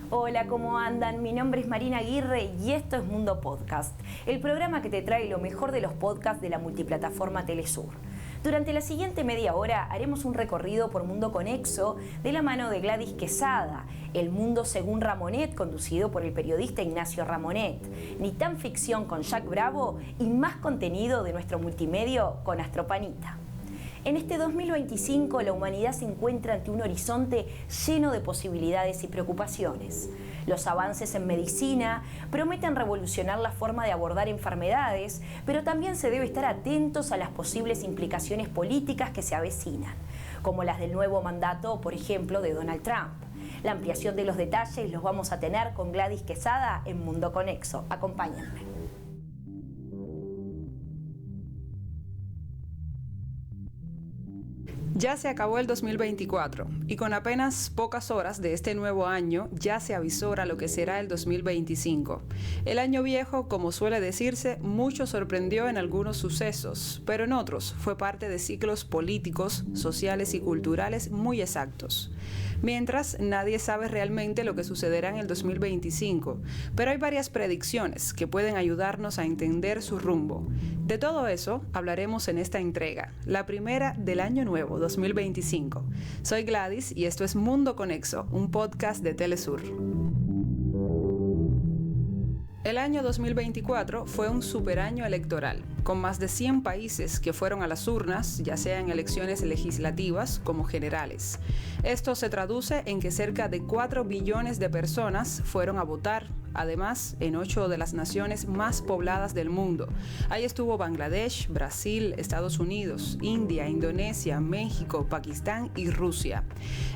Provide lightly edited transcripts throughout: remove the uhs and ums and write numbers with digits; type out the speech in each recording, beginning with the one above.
Hola, ¿cómo andan? Mi nombre es Marina Aguirre y esto es Mundo Podcast, el programa que te trae lo mejor de los podcasts de la multiplataforma Telesur. Durante la siguiente media hora haremos un recorrido por Mundo Conexo de la mano de Gladys Quesada, El Mundo según Ramonet, conducido por el periodista Ignacio Ramonet, Ni tan ficción con Jack Bravo y más contenido de nuestro multimedio con Astropanita. En este 2025 la humanidad se encuentra ante un horizonte lleno de posibilidades y preocupaciones. Los avances en medicina prometen revolucionar la forma de abordar enfermedades, pero también se debe estar atentos a las posibles implicaciones políticas que se avecinan, como las del nuevo mandato, por ejemplo, de Donald Trump. La ampliación de los detalles los vamos a tener con Gladys Quesada en Mundo Conexo. Acompáñenme. Ya se acabó el 2024 y con apenas pocas horas de este nuevo año ya se avisora lo que será el 2025. El año viejo, como suele decirse, mucho sorprendió en algunos sucesos, pero en otros fue parte de ciclos políticos, sociales y culturales muy exactos. Mientras, nadie sabe realmente lo que sucederá en el 2025, pero hay varias predicciones que pueden ayudarnos a entender su rumbo. De todo eso hablaremos en esta entrega, la primera del año nuevo 2025. Soy Gladys y esto es Mundo Conexo, un podcast de Telesur. El año 2024 fue un superaño electoral, con más de 100 países que fueron a las urnas, ya sea en elecciones legislativas como generales. Esto se traduce en que cerca de 4 billones de personas fueron a votar, además en 8 de las naciones más pobladas del mundo. Ahí estuvo Bangladesh, Brasil, Estados Unidos, India, Indonesia, México, Pakistán y Rusia.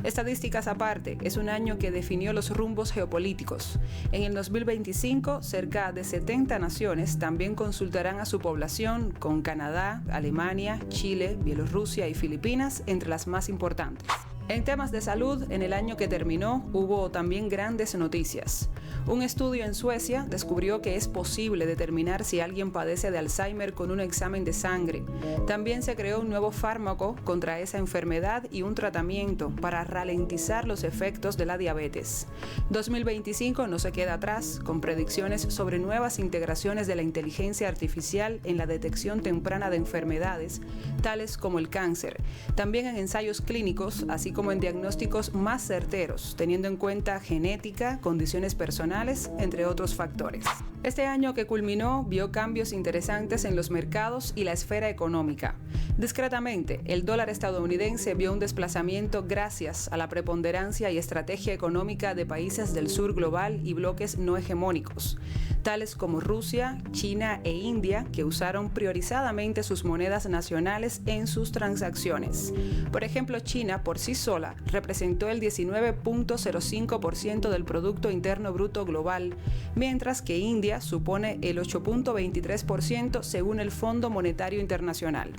Estadísticas aparte, es un año que definió los rumbos geopolíticos. En el 2025, cerca de 70 naciones también consultarán a su población, con Canadá, Alemania, Chile, Bielorrusia y Filipinas entre las más importantes. En temas de salud, en el año que terminó, hubo también grandes noticias. Un estudio en Suecia descubrió que es posible determinar si alguien padece de Alzheimer con un examen de sangre. También se creó un nuevo fármaco contra esa enfermedad y un tratamiento para ralentizar los efectos de la diabetes. 2025 no se queda atrás, con predicciones sobre nuevas integraciones de la inteligencia artificial en la detección temprana de enfermedades, tales como el cáncer. También en ensayos clínicos, así como en diagnósticos más certeros, teniendo en cuenta genética, condiciones personales, entre otros factores. Este año que culminó vio cambios interesantes en los mercados y la esfera económica. Discretamente, el dólar estadounidense vio un desplazamiento gracias a la preponderancia y estrategia económica de países del sur global y bloques no hegemónicos, tales como Rusia, China e India, que usaron priorizadamente sus monedas nacionales en sus transacciones. Por ejemplo, China por sí sola representó el 19.05% del Producto Interno Bruto global, mientras que India supone el 8.23% según el Fondo Monetario Internacional.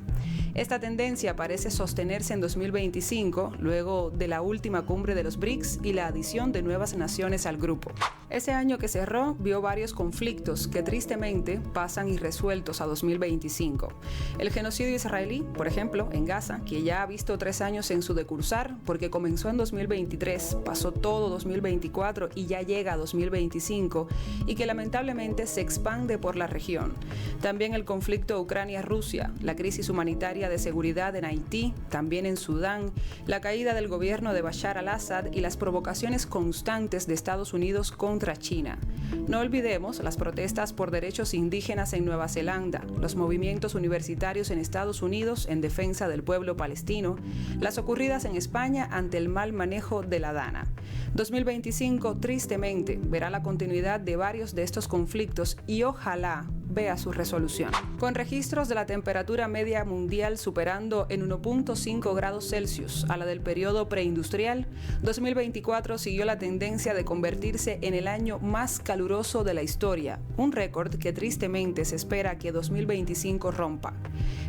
Esta tendencia parece sostenerse en 2025, luego de la última cumbre de los BRICS y la adición de nuevas naciones al grupo. Ese año que cerró vio varios conflictos que tristemente pasan irresueltos a 2025. El genocidio israelí, por ejemplo, en Gaza, que ya ha visto 3 años en su decursar, porque comenzó en 2023, pasó todo 2024 y ya llega a 2025, y que lamentablemente se expande por la región. También el conflicto Ucrania-Rusia, la crisis humanitaria de seguridad en Haití, también en Sudán, la caída del gobierno de Bashar al-Assad y las provocaciones constantes de Estados Unidos contra China. No olvidemos las protestas por derechos indígenas en Nueva Zelanda, los movimientos universitarios en Estados Unidos en defensa del pueblo palestino, las ocurridas en España ante el mal manejo de la DANA. 2025, tristemente, verá la continuidad de varios de estos conflictos y ojalá vea su resolución. Con registros de la temperatura media mundial superando en 1.5 grados Celsius a la del periodo preindustrial, 2024 siguió la tendencia de convertirse en el año más caluroso de la historia, un récord que tristemente se espera que 2025 rompa.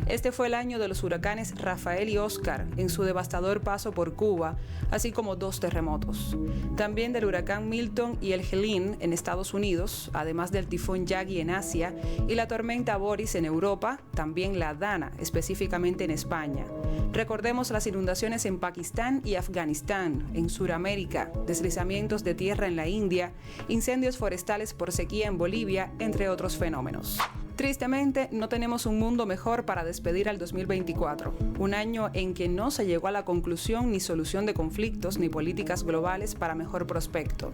Este fue el año de los huracanes Rafael y Oscar en su devastador paso por Cuba, así como 2 terremotos. También del huracán Milton y el Helene en Estados Unidos, además del tifón Yagi en Asia y la tormenta Boris en Europa, también la Dana, específicamente en España. Recordemos las inundaciones en Pakistán y Afganistán, en Sudamérica, deslizamientos de tierra en la India, incendios forestales por sequía en Bolivia, entre otros fenómenos. Tristemente, no tenemos un mundo mejor para despedir al 2024, un año en que no se llegó a la conclusión ni solución de conflictos ni políticas globales para mejor prospecto.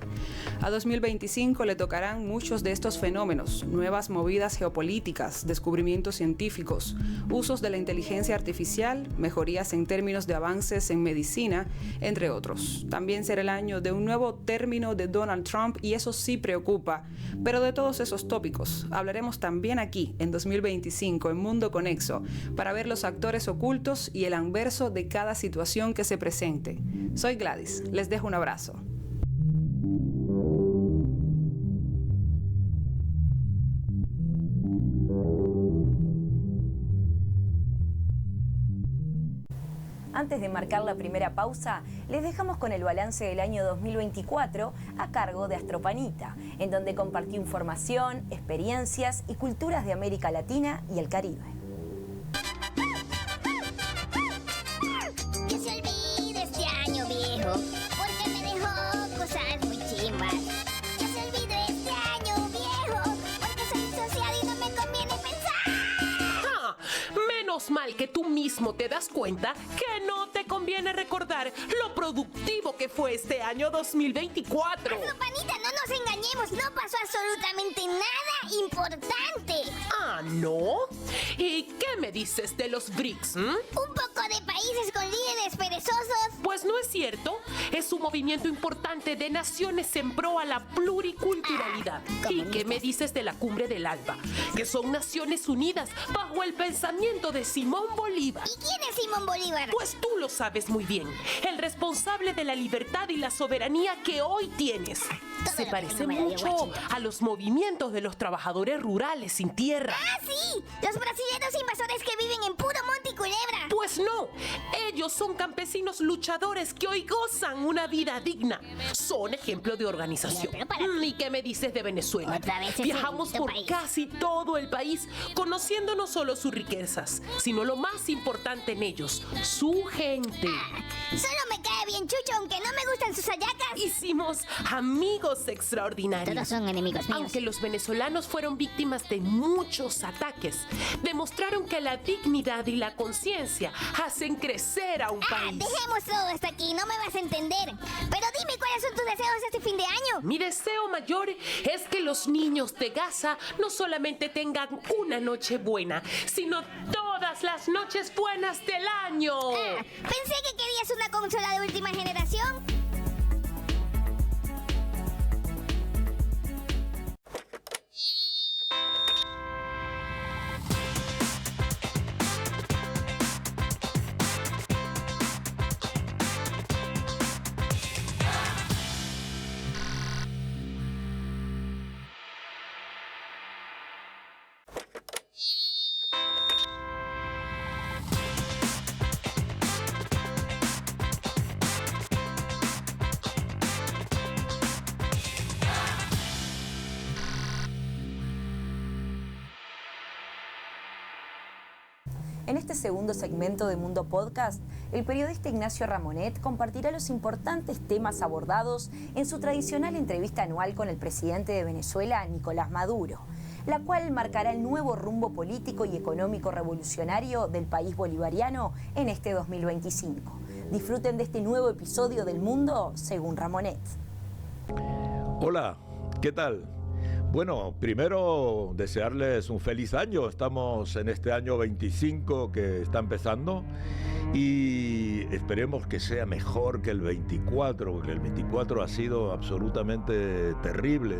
A 2025 le tocarán muchos de estos fenómenos, nuevas movidas geopolíticas, descubrimientos científicos, usos de la inteligencia artificial, mejorías en términos de avances en medicina, entre otros. También será el año de un nuevo término de Donald Trump y eso sí preocupa, pero de todos esos tópicos hablaremos también aquí en 2025 en Mundo Conexo para ver los actores ocultos y el anverso de cada situación que se presente. Soy Gladys, les dejo un abrazo. Antes de marcar la primera pausa, les dejamos con el balance del año 2024 a cargo de Astropanita, en donde compartió información, experiencias y culturas de América Latina y el Caribe. Que se olvide este año viejo, porque me dejó cosas muy chimbas. Que se olvide este año viejo, porque soy social y no me conviene pensar. Menos mal que tú mismo te das cuenta que no te conviene recordar lo productivo que fue este año 2024. Panita, no nos engañemos, no pasó absolutamente nada importante. ¿Ah, no? ¿Y qué me dices de los BRICS? Un poco de países con líderes perezosos. Pues no es cierto. Es un movimiento importante de naciones en pro a la pluriculturalidad. ¿Y qué me dices de la Cumbre del ALBA? Que son Naciones Unidas bajo el pensamiento de Simón Bolívar. ¿Y quién es Simón Bolívar? Pues tú lo sabes muy bien. El responsable de la libertad y la soberanía que hoy tienes. Se parece mucho a los movimientos de los trabajadores rurales sin tierra. ¡Ah, sí! Los brasileños invasores que viven en puro monte y culebra. Pues no, ellos son campesinos luchadores que hoy gozan una vida digna. Son ejemplo de organización. ¿Y qué me dices de Venezuela? Otra vez ese Viajamos por país. casi todo el país, conociendo no solo sus riquezas, sino lo más importante en ellos, su gente. Solo me cae bien Chucho, aunque no me gustan sus hallacas. Hicimos amigos extraordinarios. Todos son enemigos míos. Aunque los venezolanos fueron víctimas de muchos ataques, demostraron que la dignidad y la conciencia hacen crecer a un país. Dejemos todo hasta aquí, no me vas a entender. Pero dime cuáles son tus deseos este fin de año. Mi deseo mayor es que los niños de Gaza no solamente tengan una noche buena, sino todas las noches buenas del año. Pensé que querías una consola de última generación. En este segundo segmento de Mundo Podcast, el periodista Ignacio Ramonet compartirá los importantes temas abordados en su tradicional entrevista anual con el presidente de Venezuela, Nicolás Maduro, la cual marcará el nuevo rumbo político y económico revolucionario del país bolivariano en este 2025. Disfruten de este nuevo episodio del Mundo según Ramonet. Hola, ¿qué tal? Bueno, primero desearles un feliz año. Estamos en este año 25 que está empezando y esperemos que sea mejor que el 24, porque el 24 ha sido absolutamente terrible.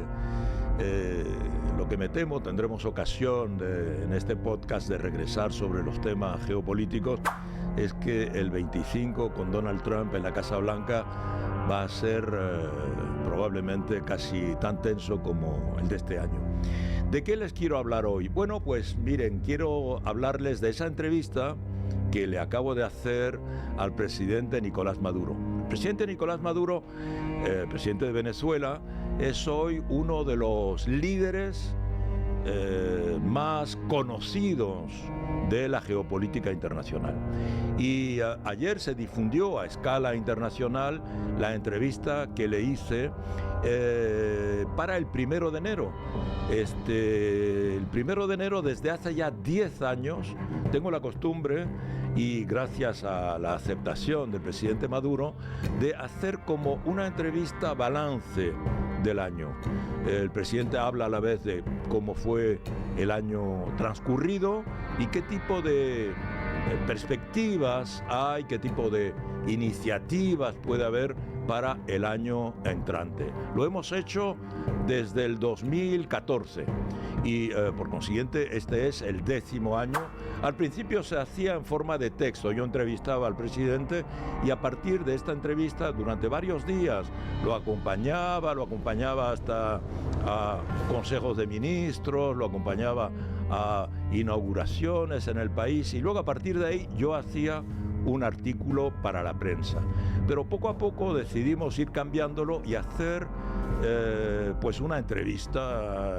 Lo que me temo, tendremos ocasión en este podcast de regresar sobre los temas geopolíticos, es que el 25 con Donald Trump en la Casa Blanca va a ser probablemente casi tan tenso como el de este año. ¿De qué les quiero hablar hoy? Bueno, pues miren, quiero hablarles de esa entrevista que le acabo de hacer al presidente Nicolás Maduro. El presidente Nicolás Maduro, presidente de Venezuela, es hoy uno de los líderes más conocidos de la geopolítica internacional. Y ayer se difundió a escala internacional la entrevista que le hice para el 1 de enero. El 1 de enero, desde hace ya 10 años, tengo la costumbre, y gracias a la aceptación del presidente Maduro, de hacer como una entrevista balance del año. El presidente habla a la vez de cómo fue el año transcurrido y qué tipo de perspectivas hay, qué tipo de iniciativas puede haber para el año entrante. Lo hemos hecho desde el 2014 y por consiguiente este es el 10º año. Al principio se hacía en forma de texto, yo entrevistaba al presidente y a partir de esta entrevista durante varios días lo acompañaba hasta a consejos de ministros, lo acompañaba a inauguraciones en el país y luego a partir de ahí yo hacía un artículo para la prensa. Pero poco a poco decidimos ir cambiándolo y hacer pues una entrevista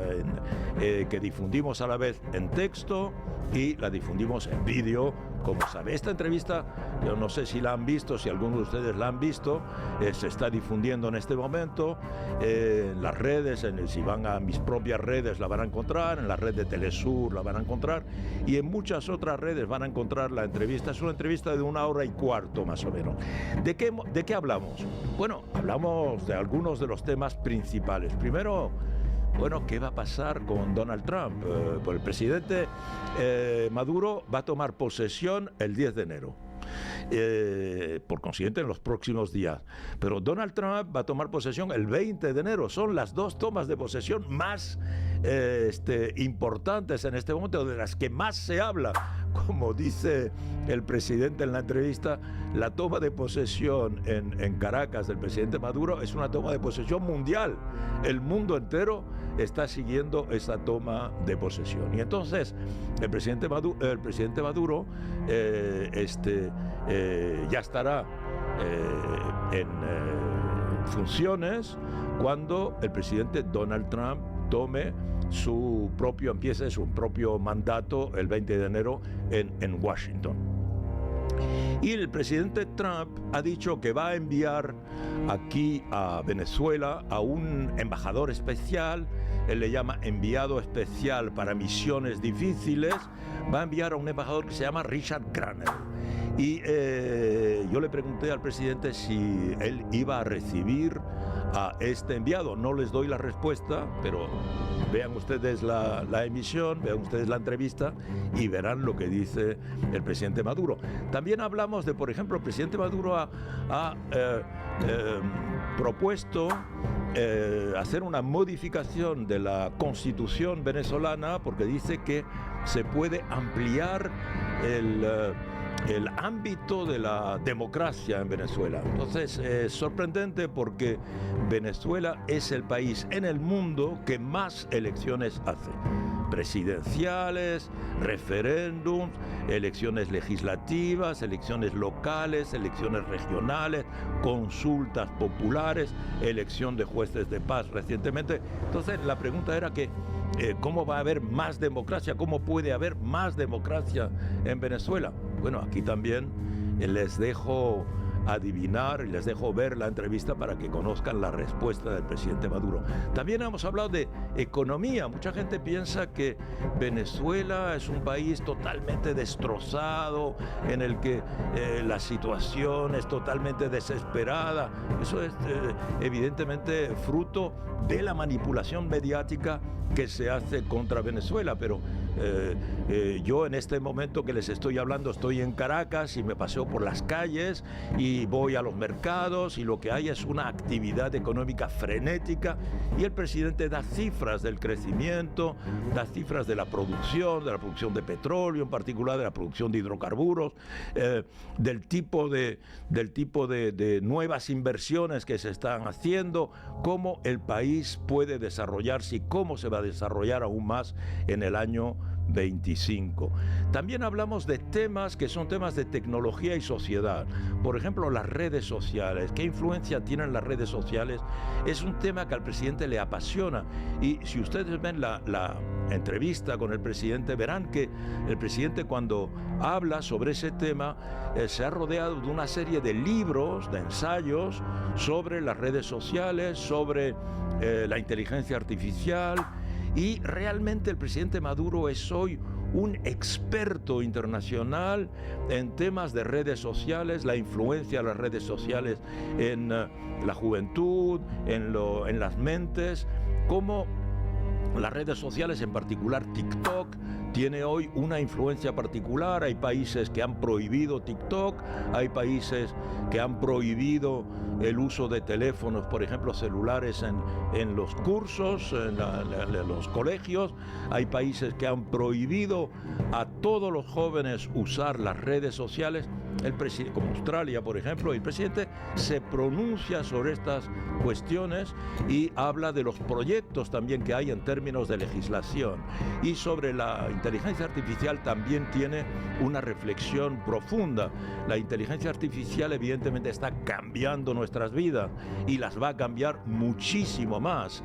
que difundimos a la vez en texto y la difundimos en vídeo. Como sabe, esta entrevista, yo no sé si la han visto, si algunos de ustedes la han visto, se está difundiendo en este momento en las redes, si van a mis propias redes la van a encontrar, en la red de Telesur la van a encontrar y en muchas otras redes van a encontrar la entrevista. Es una entrevista de 1 hora y cuarto más o menos. ¿De qué hablamos? Bueno, hablamos de algunos de los temas principales. Primero, bueno, ¿qué va a pasar con Donald Trump? Pues el presidente Maduro va a tomar posesión el 10 de enero. Por consiguiente en los próximos días. Pero Donald Trump va a tomar posesión el 20 de enero. Son las dos tomas de posesión más importantes en este momento, de las que más se habla. Como dice el presidente en la entrevista, la toma de posesión en Caracas del presidente Maduro es una toma de posesión mundial. El mundo entero está siguiendo esa toma de posesión. Y entonces el presidente Maduro ya estará en funciones cuando el presidente Donald Trump empiece su propio mandato el 20 de enero en Washington. Y el presidente Trump ha dicho que va a enviar aquí a Venezuela a un embajador especial. Él le llama enviado especial para misiones difíciles. Va a enviar a un embajador que se llama Richard Granell. Y yo le pregunté al presidente si él iba a recibir a este enviado. No les doy la respuesta, pero vean ustedes la emisión, vean ustedes la entrevista y verán lo que dice el presidente Maduro. También hablamos de, por ejemplo, el presidente Maduro ha propuesto hacer una modificación de la Constitución venezolana porque dice que se puede ampliar el ámbito de la democracia en Venezuela. Entonces es sorprendente porque Venezuela es el país en el mundo que más elecciones hace. Presidenciales, referéndums, elecciones legislativas, elecciones locales, elecciones regionales, consultas populares, elección de jueces de paz recientemente. Entonces la pregunta era que ¿cómo va a haber más democracia? ¿Cómo puede haber más democracia en Venezuela? Bueno, aquí también les dejo adivinar y les dejo ver la entrevista para que conozcan la respuesta del presidente Maduro. También hemos hablado de economía. Mucha gente piensa que Venezuela es un país totalmente destrozado, en el que la situación es totalmente desesperada. Eso es evidentemente fruto de la manipulación mediática que se hace contra Venezuela, pero yo en este momento que les estoy hablando estoy en Caracas y me paseo por las calles y voy a los mercados y lo que hay es una actividad económica frenética y el presidente da cifras del crecimiento, da cifras de la producción de petróleo, en particular de la producción de hidrocarburos, del tipo de nuevas inversiones que se están haciendo, cómo el país puede desarrollarse y cómo se va a desarrollar aún más en el año 25. También hablamos de temas que son temas de tecnología y sociedad. Por ejemplo, las redes sociales. ¿Qué influencia tienen las redes sociales? Es un tema que al presidente le apasiona. Y si ustedes ven la entrevista con el presidente, verán que el presidente, cuando habla sobre ese tema, se ha rodeado de una serie de libros, de ensayos sobre las redes sociales, sobre la inteligencia artificial. Y realmente el presidente Maduro es hoy un experto internacional en temas de redes sociales, la influencia de las redes sociales en la juventud, en las mentes, cómo las redes sociales, en particular TikTok, tiene hoy una influencia particular. Hay países que han prohibido TikTok, hay países que han prohibido el uso de teléfonos, por ejemplo, celulares en los cursos, en los colegios. Hay países que han prohibido a todos los jóvenes usar las redes sociales. Como Australia, por ejemplo, el presidente se pronuncia sobre estas cuestiones y habla de los proyectos también que hay en términos de legislación. Y sobre la inteligencia artificial también tiene una reflexión profunda. La inteligencia artificial evidentemente está cambiando nuestras vidas y las va a cambiar muchísimo más.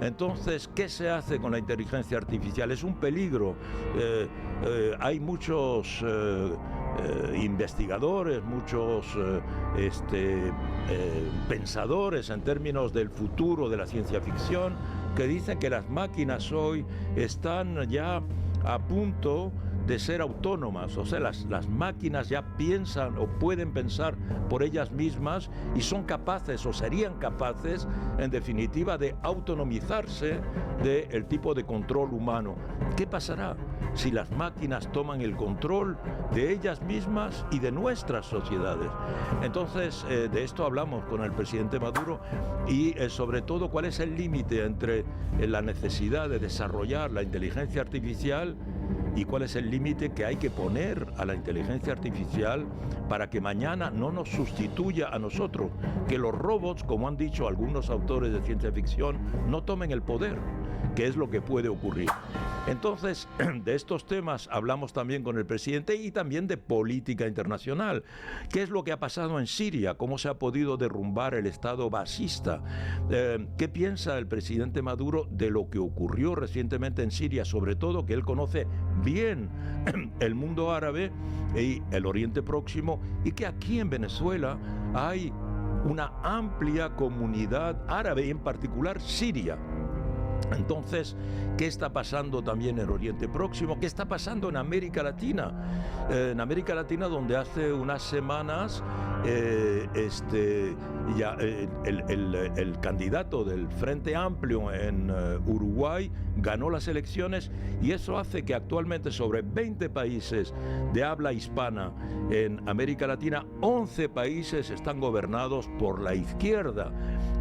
Entonces, ¿qué se hace con la inteligencia artificial? Es un peligro. Hay muchos investigadores, muchos pensadores en términos del futuro de la ciencia ficción, que dicen que las máquinas hoy están ya a punto de ser autónomas, o sea, las máquinas ya piensan o pueden pensar por ellas mismas y son capaces o serían capaces, en definitiva, de autonomizarse del tipo de control humano. ¿Qué pasará si las máquinas toman el control de ellas mismas y de nuestras sociedades? Entonces, de esto hablamos con el presidente Maduro y sobre todo cuál es el límite entre la necesidad de desarrollar la inteligencia artificial y cuál es el límite que hay que poner a la inteligencia artificial para que mañana no nos sustituya a nosotros, que los robots, como han dicho algunos autores de ciencia ficción, no tomen el poder, que es lo que puede ocurrir. Entonces, de estos temas hablamos también con el presidente y también de política internacional. ¿Qué es lo que ha pasado en Siria? ¿Cómo se ha podido derrumbar el Estado basista? ¿Qué piensa el presidente Maduro de lo que ocurrió recientemente en Siria? Sobre todo que él conoce bien el mundo árabe y el Oriente Próximo, y que aquí en Venezuela hay una amplia comunidad árabe, y en particular siria. Entonces, ¿qué está pasando también en Oriente Próximo? ¿Qué está pasando en América Latina? En América Latina, donde hace unas semanas el candidato del Frente Amplio en Uruguay ganó las elecciones, y eso hace que actualmente sobre 20 países de habla hispana en América Latina, 11 países están gobernados por la izquierda.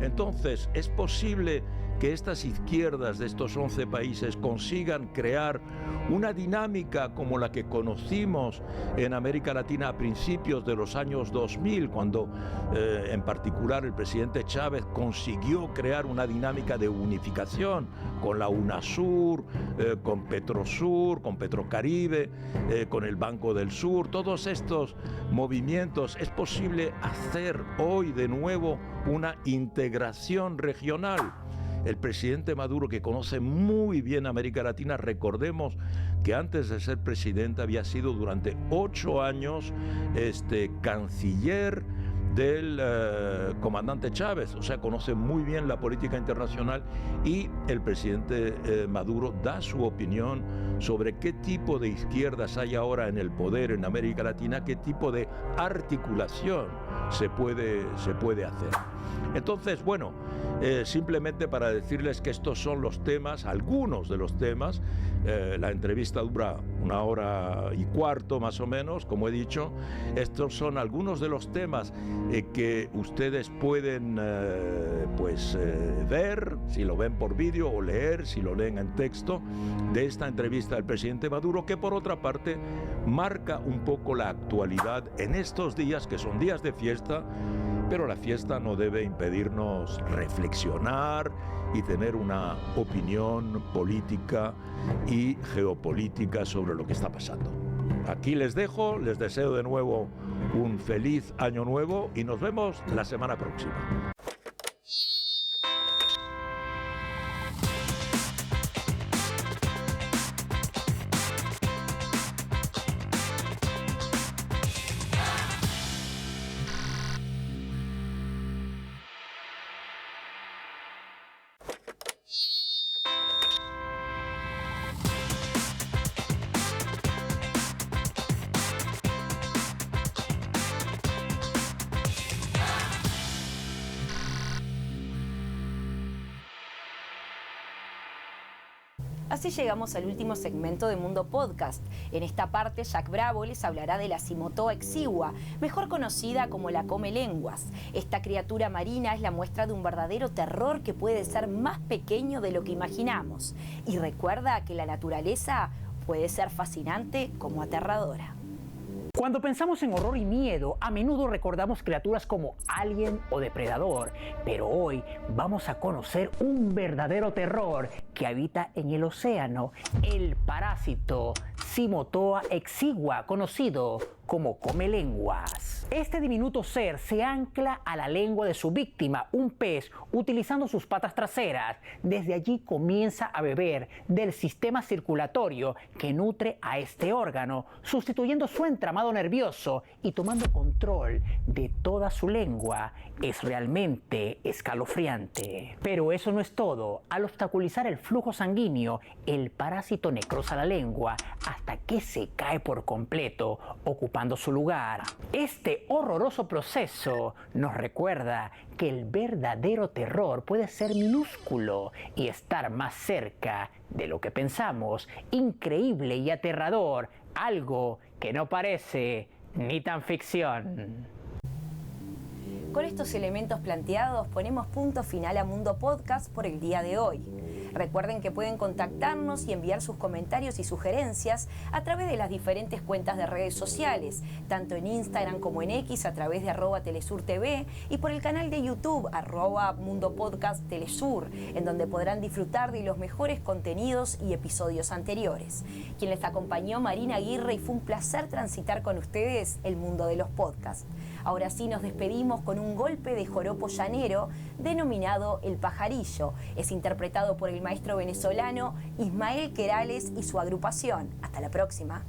Entonces, es posible que estas izquierdas de estos 11 países consigan crear una dinámica como la que conocimos en América Latina a principios de los años 2000, cuando en particular el presidente Chávez consiguió crear una dinámica de unificación con la UNASUR, con Petrosur, con Petrocaribe, con el Banco del Sur. Todos estos movimientos, es posible hacer hoy de nuevo una integración regional. El presidente Maduro, que conoce muy bien América Latina, recordemos que antes de ser presidente había sido durante 8 años canciller del comandante Chávez, o sea, conoce muy bien la política internacional, y el presidente Maduro da su opinión sobre qué tipo de izquierdas hay ahora en el poder en América Latina, qué tipo de articulación se puede hacer. Entonces, bueno, simplemente para decirles que estos son los temas, algunos de los temas. La entrevista dura 1 hora y cuarto más o menos, como he dicho. Estos son algunos de los temas que ustedes pueden ver, si lo ven por vídeo, o leer, si lo leen en texto, de esta entrevista del presidente Maduro, que por otra parte marca un poco la actualidad en estos días, que son días de fiesta, pero la fiesta no debe impedirnos reflexionar y tener una opinión política y geopolítica sobre lo que está pasando. Aquí les dejo, les deseo de nuevo un feliz año nuevo y nos vemos la semana próxima. Así llegamos al último segmento de Mundo Podcast. En esta parte, Jack Bravo les hablará de la Cimotoa exigua, mejor conocida como la comelenguas. Esta criatura marina es la muestra de un verdadero terror que puede ser más pequeño de lo que imaginamos. Y recuerda que la naturaleza puede ser fascinante como aterradora. Cuando pensamos en horror y miedo, a menudo recordamos criaturas como Alien o Depredador, pero hoy vamos a conocer un verdadero terror que habita en el océano, el parásito Cimotoa exigua, conocido como comelenguas. Este diminuto ser se ancla a la lengua de su víctima, un pez, utilizando sus patas traseras. Desde allí comienza a beber del sistema circulatorio que nutre a este órgano, sustituyendo su entramado nervioso y tomando control de toda su lengua. Es realmente escalofriante. Pero eso no es todo. Al obstaculizar el flujo sanguíneo, el parásito necrosa la lengua hasta que se cae por completo, ocupando su lugar. Este horroroso proceso nos recuerda que el verdadero terror puede ser minúsculo y estar más cerca de lo que pensamos, increíble y aterrador, algo que no parece ni tan ficción. Con estos elementos planteados ponemos punto final a Mundo Podcast por el día de hoy. Recuerden que pueden contactarnos y enviar sus comentarios y sugerencias a través de las diferentes cuentas de redes sociales, tanto en Instagram como en X a través de @TelesurTV y por el canal de YouTube @MundoPodcastTelesur, en donde podrán disfrutar de los mejores contenidos y episodios anteriores. Quien les acompañó, Marina Aguirre, y fue un placer transitar con ustedes el mundo de los podcasts. Ahora sí nos despedimos con un golpe de joropo llanero denominado El Pajarillo. Es interpretado por el maestro venezolano Ismael Querales y su agrupación. Hasta la próxima.